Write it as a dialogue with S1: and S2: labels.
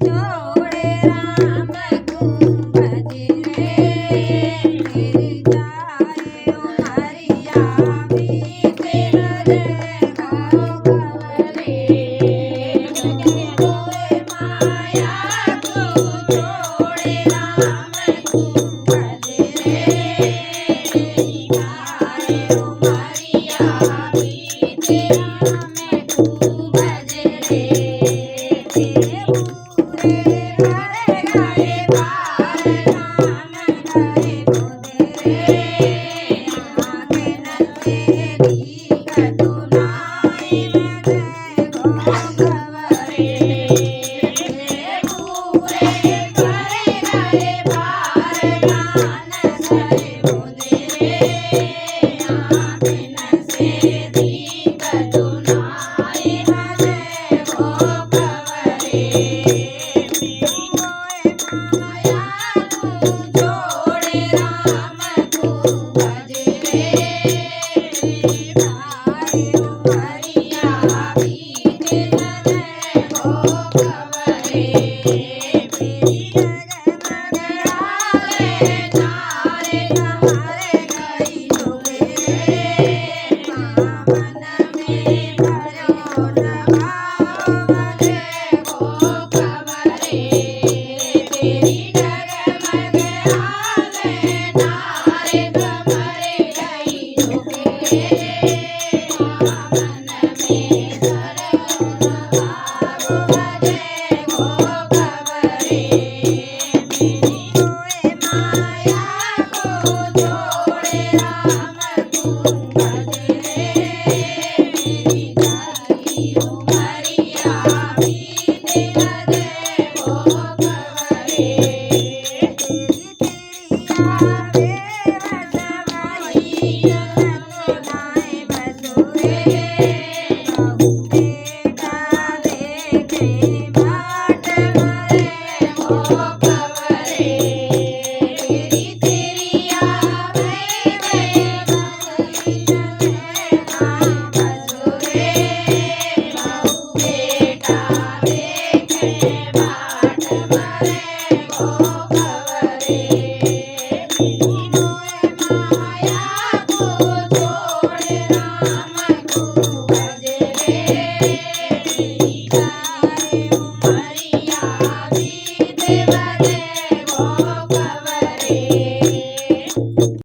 S1: જોડે રામ તું ભજે રે તેરી જાય મારી આવી તેર રે ગોગવરે ગોરે માયા તું જોડે રામ તું ભજે રે તેરી જાય મારી આવી તેરા મેં તું ભજે રે